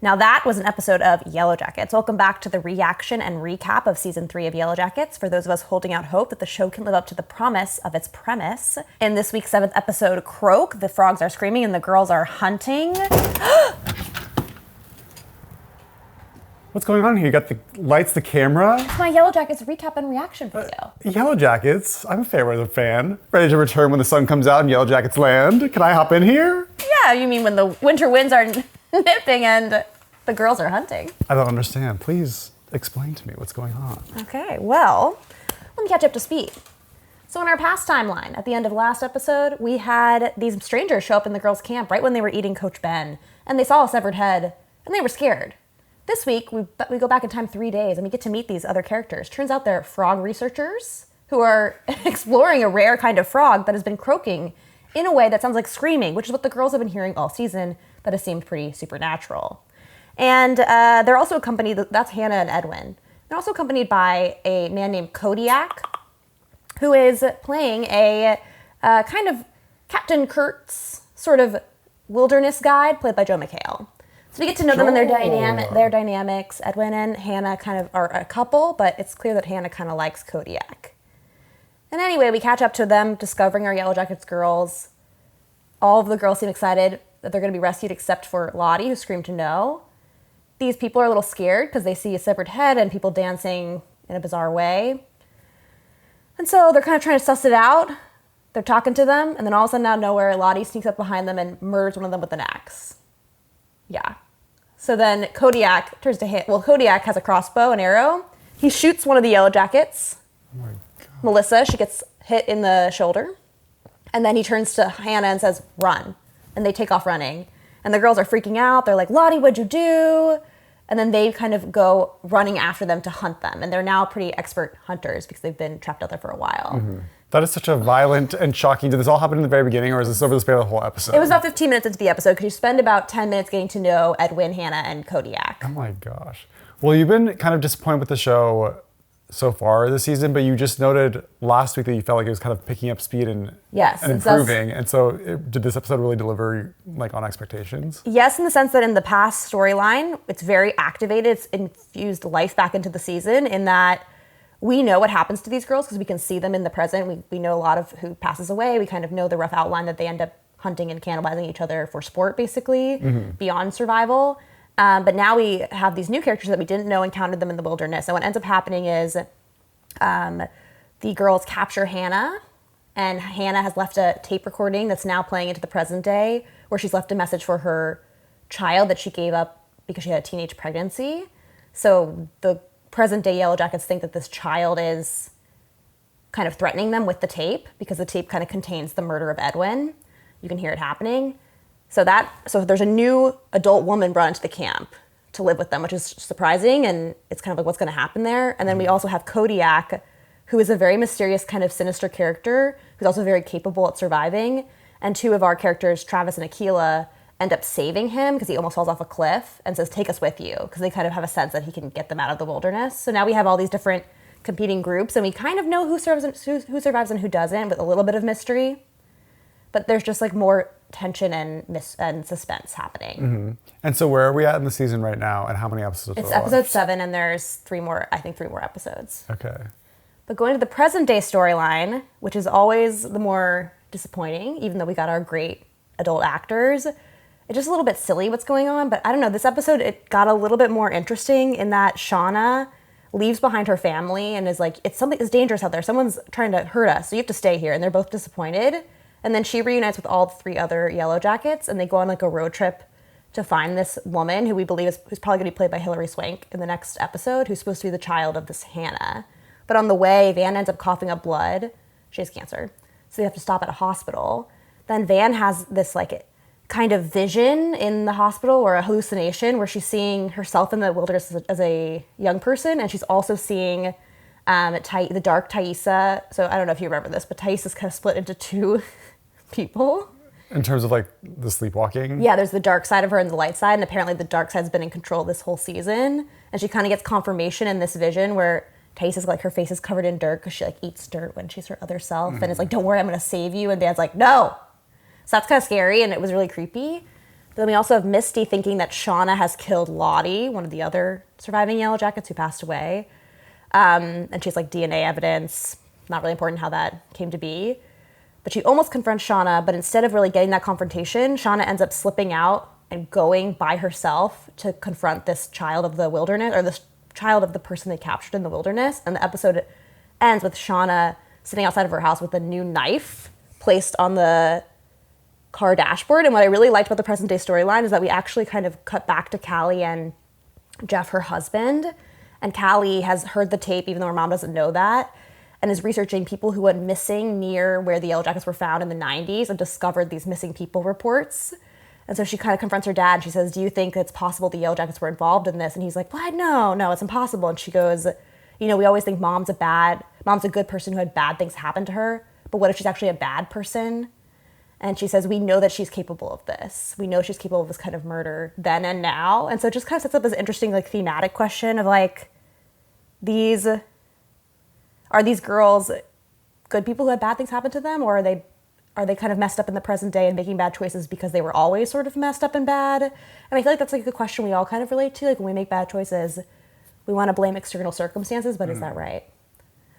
Now that was an episode of Yellowjackets. Welcome back to the reaction and recap of season 3 of Yellowjackets for those of us holding out hope that the show can live up to the promise of its premise. In this week's 7th episode, Croak, the frogs are screaming and the girls are hunting. What's going on here? You got the lights, the camera? It's my Yellowjackets recap and reaction video. Yellowjackets? I'm a fair-weather fan. Ready to return when the sun comes out and Yellowjackets land. Can I hop in here? Yeah, you mean when the winter winds are nipping and the girls are hunting. I don't understand. Please explain to me what's going on. Okay, well, let me catch up to speed. So in our past timeline, at the end of last episode, we had these strangers show up in the girls' camp right when they were eating Coach Ben, and they saw a severed head, and they were scared. This week, we go back in time 3 days, and we get to meet these other characters. Turns out they're frog researchers who are exploring a rare kind of frog that has been croaking in a way that sounds like screaming, which is what the girls have been hearing all season, that has seemed pretty supernatural. And they're also accompanied, that's Hannah and Edwin. They're also accompanied by a man named Kodiak, who is playing a kind of Captain Kurtz sort of wilderness guide, played by Joe McHale. So we get to know them and their dynamics. Edwin and Hannah kind of are a couple, but it's clear that Hannah kind of likes Kodiak. And anyway, we catch up to them discovering our Yellowjackets girls. All of the girls seem excited that they're going to be rescued except for Lottie, who screamed to no. These people are a little scared because they see a severed head and people dancing in a bizarre way. And so they're kind of trying to suss it out. They're talking to them, and then all of a sudden, out of nowhere, Lottie sneaks up behind them and murders one of them with an axe. Yeah. So then Kodiak turns to hit. Well, Kodiak has a crossbow and arrow. He shoots one of the Yellowjackets. Oh my God. Melissa, she gets hit in the shoulder. And then he turns to Hannah and says, run. And they take off running. And the girls are freaking out. They're like, Lottie, what'd you do? And then they kind of go running after them to hunt them. And they're now pretty expert hunters because they've been trapped out there for a while. Mm-hmm. That is such a violent and shocking. Did this all happen in the very beginning, or is this over the span of the whole episode? It was about 15 minutes into the episode because you spend about 10 minutes getting to know Edwin, Hannah, and Kodiak. Oh my gosh. Well, you've been kind of disappointed with the show so far this season, but you just noted last week that you felt like it was kind of picking up speed and improving. And so did this episode really deliver like on expectations? Yes, in the sense that in the past storyline, it's very activated. It's infused life back into the season in that we know what happens to these girls because we can see them in the present. We know a lot of who passes away. We kind of know the rough outline that they end up hunting and cannibalizing each other for sport, basically, beyond survival. But now we have these new characters that we didn't know encountered them in the wilderness. And what ends up happening is the girls capture Hannah, and Hannah has left a tape recording that's now playing into the present day where she's left a message for her child that she gave up because she had a teenage pregnancy. So the present day Yellowjackets think that this child is kind of threatening them with the tape because the tape kind of contains the murder of Edwin. You can hear it happening. So there's a new adult woman brought into the camp to live with them, which is surprising, and it's kind of like what's going to happen there. And then we also have Kodiak, who is a very mysterious kind of sinister character who's also very capable at surviving. And two of our characters, Travis and Akila, end up saving him because he almost falls off a cliff and says, take us with you, because they kind of have a sense that he can get them out of the wilderness. So now we have all these different competing groups, and we kind of know who survives and who doesn't, with a little bit of mystery. But there's just like more tension and suspense happening. Mm-hmm. And so where are we at in the season right now, and how many episodes? It's episode 7, and there's 3 more episodes. Okay. But going to the present day storyline, which is always the more disappointing, even though we got our great adult actors, it's just a little bit silly what's going on. But I don't know, this episode, it got a little bit more interesting in that Shauna leaves behind her family and is like, it's dangerous out there. Someone's trying to hurt us, so you have to stay here. And they're both disappointed. And then she reunites with all 3 other Yellowjackets, and they go on like a road trip to find this woman who we believe who's probably going to be played by Hilary Swank in the next episode, who's supposed to be the child of this Hannah. But on the way, Van ends up coughing up blood. She has cancer. So they have to stop at a hospital. Then Van has this like kind of vision in the hospital, or a hallucination, where she's seeing herself in the wilderness as a young person, and she's also seeing the dark Thaisa. So I don't know if you remember this, but Thaisa's kind of split into 2 people. In terms of like the sleepwalking? Yeah, there's the dark side of her and the light side, and apparently the dark side's been in control this whole season. And she kind of gets confirmation in this vision where Thaisa's like, her face is covered in dirt because she like eats dirt when she's her other self, and it's like, don't worry, I'm gonna save you. And Dan's like, no. So that's kind of scary, and it was really creepy. Then we also have Misty thinking that Shauna has killed Lottie, one of the other surviving Yellowjackets who passed away. And she has like DNA evidence. Not really important how that came to be. But she almost confronts Shauna, but instead of really getting that confrontation, Shauna ends up slipping out and going by herself to confront this child of the wilderness, or this child of the person they captured in the wilderness. And the episode ends with Shauna sitting outside of her house with a new knife placed on the car dashboard. And what I really liked about the present day storyline is that we actually kind of cut back to Callie and Jeff, her husband. And Callie has heard the tape, even though her mom doesn't know that, and is researching people who went missing near where the Yellowjackets were found in the 90s and discovered these missing people reports. And so she kind of confronts her dad. She says, do you think it's possible the Yellowjackets were involved in this? And he's like, what? No, it's impossible. And she goes, we always think mom's a good person who had bad things happen to her. But what if she's actually a bad person? And she says, we know that she's capable of this. We know she's capable of this kind of murder then and now. And so it just kind of sets up this interesting like thematic question of like, are these girls good people who had bad things happen to them? Or are they kind of messed up in the present day and making bad choices because they were always sort of messed up and bad? And I feel like that's like a question we all kind of relate to. Like when we make bad choices, we want to blame external circumstances, but is that right?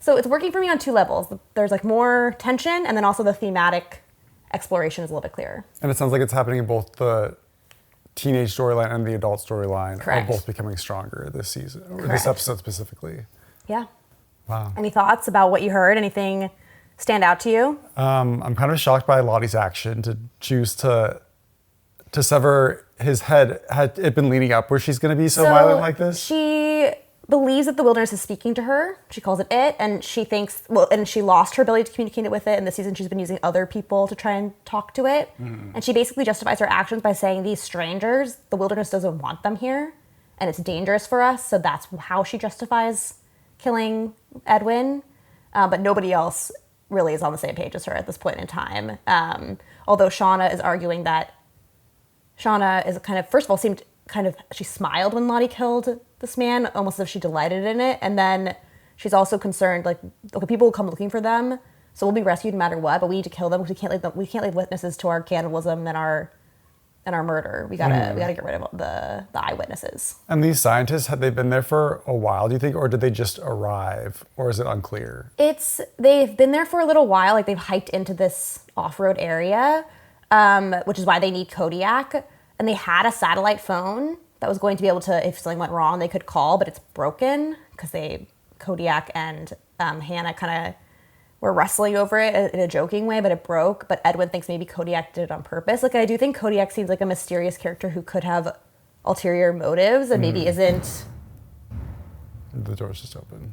So it's working for me on two levels. There's like more tension, and then also the thematic exploration is a little bit clearer. And it sounds like it's happening in both the teenage storyline and the adult storyline. Correct. Are both becoming stronger this season, or this episode specifically. Yeah. Wow. Any thoughts about what you heard? Anything stand out to you? I'm kind of shocked by Lottie's action to choose to sever his head. Had it been leading up where she's going to be so violent like this? She believes that the wilderness is speaking to her. She calls it, and she thinks, and she lost her ability to communicate with it. And this season she's been using other people to try and talk to it. And she basically justifies her actions by saying these strangers, the wilderness doesn't want them here, and it's dangerous for us. So that's how she justifies killing Edwin. But nobody else really is on the same page as her at this point in time. Although Shauna is arguing that Shauna is kind of, first of all, seemed kind of, she smiled when Lottie killed this man, almost as if she delighted in it. And then she's also concerned, like, okay, people will come looking for them, so we'll be rescued no matter what, but we need to kill them because we can't leave witnesses to our cannibalism and our murder. We gotta get rid of the eyewitnesses. And these scientists, had they been there for a while, do you think, or did they just arrive, or is it unclear? They've been there for a little while, like they've hiked into this off-road area, which is why they need Kodiak. And they had a satellite phone that was going to be able to, if something went wrong, they could call, but it's broken because Kodiak and Hannah kind of were wrestling over it in a joking way, but it broke. But Edwin thinks maybe Kodiak did it on purpose. Like, I do think Kodiak seems like a mysterious character who could have ulterior motives and maybe isn't. The door's just open.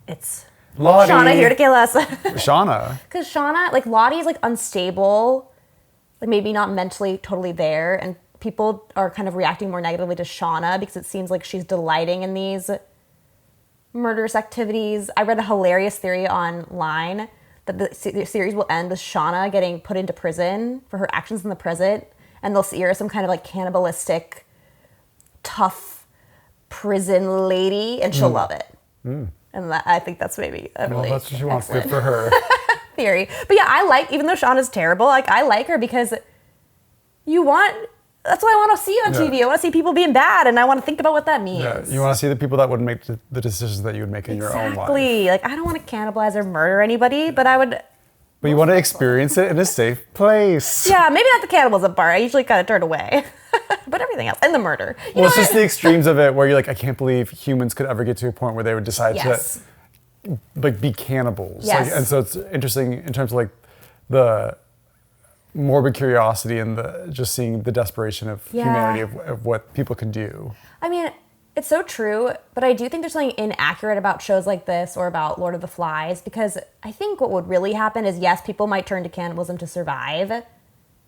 It's Lottie. Shauna here to kill us. Shauna. Because Shauna, like, Lottie's like unstable, like maybe not mentally totally there, and people are kind of reacting more negatively to Shauna because it seems like she's delighting in these murderous activities. I read a hilarious theory online that the series will end with Shauna getting put into prison for her actions in the present, and they'll see her as some kind of like cannibalistic, tough prison lady, and she'll love it. And I think that's maybe a really that's what she wants. Good for her. Theory. But yeah, even though Shauna's terrible, like, I like her because that's what I want to see on TV. I want to see people being bad, and I want to think about what that means. Yeah, you want to see the people that would make the decisions that you would make in your own life. Exactly. Like, I don't want to cannibalize or murder anybody, but I would. But you want to experience it in a safe place. Yeah, maybe not the cannibalism part. I usually kind of turn away. But everything else. And the murder. It's just the extremes of it where you're like, I can't believe humans could ever get to a point where they would decide to like be cannibals. Yes. Like, and so it's interesting in terms of like the morbid curiosity and just seeing the desperation of humanity of what people can do. I mean, it's so true, but I do think there's something inaccurate about shows like this or about Lord of the Flies, because I think what would really happen is, yes, people might turn to cannibalism to survive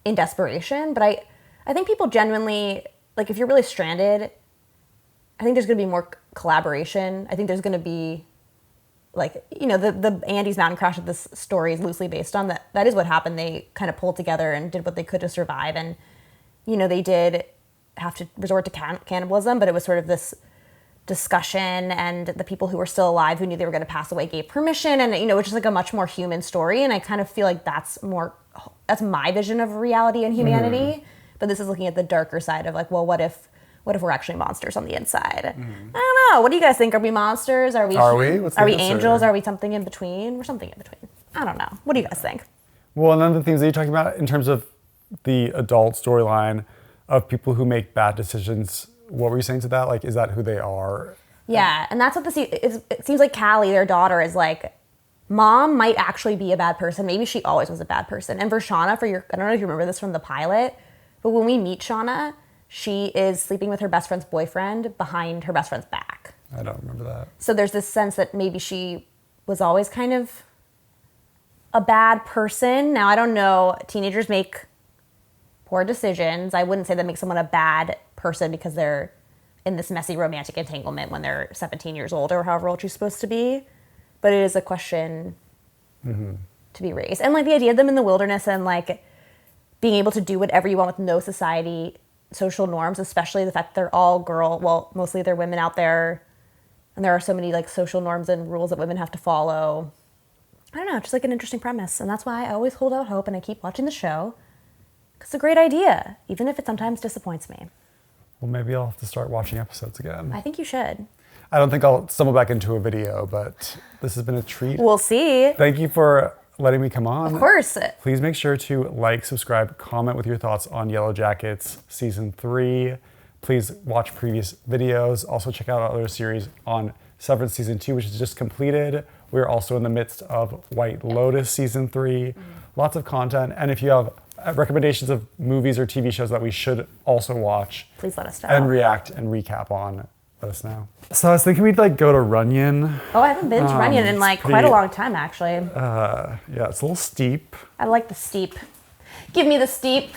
in desperation, but I think people genuinely, like, if you're really stranded, I think there's going to be more collaboration. I think there's going to be, like, the Andes mountain crash that this story is loosely based on, that is what happened. They kind of pulled together and did what they could to survive. And, they did have to resort to cannibalism, but it was sort of this discussion, and the people who were still alive who knew they were going to pass away gave permission, and, which is like a much more human story. And I kind of feel like that's my vision of reality and humanity. But this is looking at the darker side of like, well, what if we're actually monsters on the inside? I don't know. What do you guys think? Are we monsters? Are we What's the are we answer? angels? Are we something in between? We're something in between. I don't know. What do you guys think? Well, none of the things that you're talking about in terms of the adult storyline of people who make bad decisions, what were you saying to that? Like, is that who they are? Yeah, and that's what it seems like Callie, their daughter, is like, Mom might actually be a bad person. Maybe she always was a bad person. And for Shauna, I don't know if you remember this from the pilot, but when we meet Shauna, she is sleeping with her best friend's boyfriend behind her best friend's back. I don't remember that. So there's this sense that maybe she was always kind of a bad person. Now, I don't know. Teenagers make poor decisions. I wouldn't say that makes someone a bad person because they're in this messy romantic entanglement when they're 17 years old or however old she's supposed to be. But it is a question to be raised. And like the idea of them in the wilderness and like being able to do whatever you want with no social norms, especially the fact that they're all mostly they're women out there. And there are so many like social norms and rules that women have to follow. I don't know, just like an interesting premise. And that's why I always hold out hope and I keep watching the show. It's a great idea, even if it sometimes disappoints me. Well, maybe I'll have to start watching episodes again. I think you should. I don't think I'll stumble back into a video, but this has been a treat. We'll see. Thank you for letting me come on. Of course. Please make sure to like, subscribe, comment with your thoughts on Yellowjackets Season 3. Please watch previous videos. Also check out our other series on Severance Season 2, which is just completed. We're also in the midst of White Lotus Season 3. Lots of content. And if you have recommendations of movies or TV shows that we should also watch, please let us know. And react and recap on, let us know. So I was thinking we'd like go to Runyon. Oh, I haven't been to Runyon in like quite a long time, actually. Yeah, it's a little steep. I like the steep. Give me the steep.